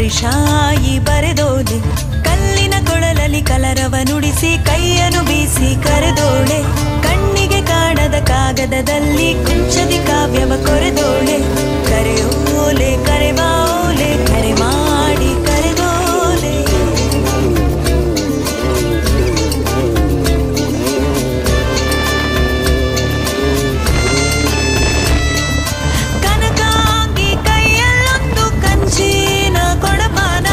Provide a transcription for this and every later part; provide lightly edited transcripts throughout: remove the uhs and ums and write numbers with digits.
ಕರಿಶಾಯಿ ಬರೆದೋಳೆ ಕಲ್ಲಿನ ಕೊಳಲಲ್ಲಿ ಕಲರವ ನುಡಿಸಿ ಕೈಯನ್ನು ಬೀಸಿ ಕರೆದೋಳೆ ಕಣ್ಣಿಗೆ ಕಾಣದ ಕಾಗದದಲ್ಲಿ ಕುಂಚದಿ ಕಾವ್ಯವ ಕೊರೆದೋಳೆ ಕರೆಯೋಲೆ ಕರೆವಾಲೆ ಕರೆ ಮಾಡಿ ಕರೆದೋಲೆ ಕನಕಾಂಗಿ ಕೈಯಲ್ಲೊಂದು ಕಂಚಿನ ಕೊಡಪಾನ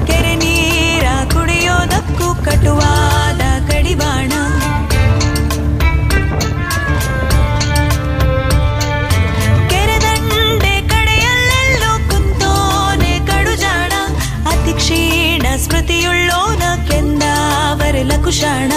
ಕೆರೆ ನೀರ ಕುಡಿಯೋದಕ್ಕೂ ಕಟುವಾದ ಕಡಿವಾಣ ಕೆರೆದಂಡೆ ಕಡೆಯಲ್ಲೆಲ್ಲೋ ಕುಂತೋನೆ ಕಡುಜಾಣ ಅತಿ ಕ್ಷೀಣ ಸ್ಮೃತಿಯುಳ್ಳೋನ ಕೆಂದಾವರೆಲ ಕುಶಾಣ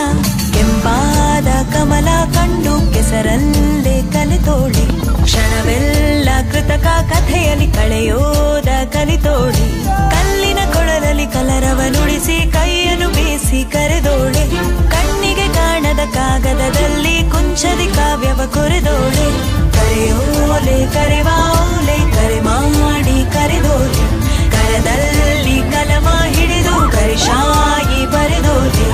ಕೆಂಪಾದ ಕಮಲ ಕಂಡು ಕೆಸರಲ್ಲೇ ಕಲಿತೋಳಿ ಕ್ಷಣವೆಲ್ಲ ಕೃತಕ ಕಥೆಯಲ್ಲಿ ಕಳೆಯೋದ ಕಲಿತೋಳಿ ಕಲ್ಲಿನ ಕೊಳಲಲ್ಲಿ ಕಲರವ ನುಡಿಸಿ ಕೈಯನ್ನು ಬೀಸಿ ಕರೆದೋಳೆ ಕಣ್ಣಿಗೆ ಕಾಣದ ಕಾಗದದಲ್ಲಿ ಕುಂಚದಿ ಕಾವ್ಯವ ಕೊರೆದೋಳೆ ಕರೆಯೋಲೆ ಕರೆವಾಲೆ ಕರೆ ಮಾಡಿ ಕರೆದೋಲೆ ಕರದಲ್ಲಿ ಕಲಮ ಹಿಡಿದು ಕರಿಶಾಯಿ ಬರೆದೋಲೆ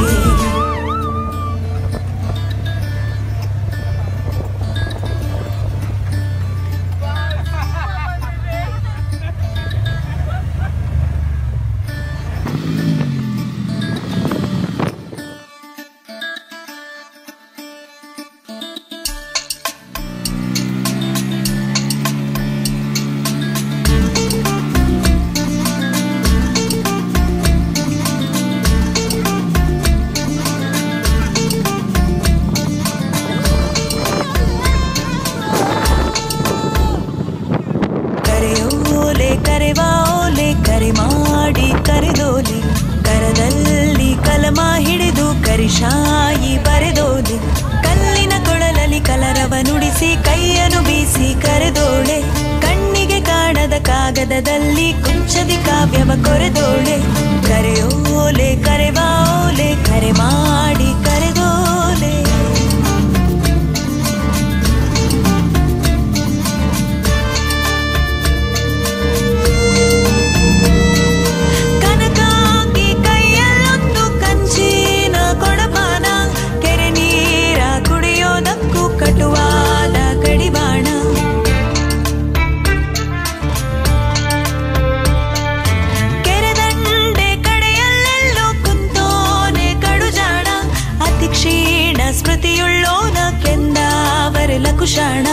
ಕರೆವಾಲೆ ಕರೆ ಮಾಡಿ ಕರೆದೋಲೆ ಕರದಲ್ಲಿ ಕಲಮ ಹಿಡಿದು ಕರಿಶಾಯಿ ಬರೆದೋಲೆ ಕಲ್ಲಿನ ಕೊಳಲಲ್ಲಿ ಕಲರವ ನುಡಿಸಿ ಕೈಯನ್ನು ಬೀಸಿ ಕರೆದೋಳೆ ಕಣ್ಣಿಗೆ ಕಾಣದ ಕಾಗದದಲ್ಲಿ ಕುಂಚದಿ ಕಾವ್ಯವ ಕೊರೆದೋಳೆ ಕರೆಯೋಲೆ ಕರೆವಾಲೆ ಕರೆ ಮಾಡಿ ಕರೆದೋಲೆ ಕಟುವಾದ ಕಡಿವಾಣ ಕೆರೆದಂಡೆ ಕಡೆಯಲ್ಲೆಲ್ಲೋ ಕುಂತೋನೆ ಕಡುಜಾಣ ಅತಿ ಕ್ಷೀಣ ಸ್ಮೃತಿಯುಳ್ಳೋನ ಕೆಂದಾವರೆಲ ಕುಶಾಣ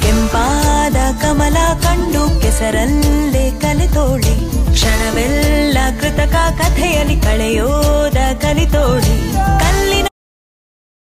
ಕೆಂಪಾದ ಕಮಲ ಕಂಡು ಕೆಸರಲ್ಲೇ ಕಲಿತೋಳಿ ಕ್ಷಣವೆಲ್ಲ ಕೃತಕ ಕಥೆಯಲ್ಲಿ ಕಳೆಯೋದ ಕಲಿತೋಳಿ ಕಲ್ಲಿನ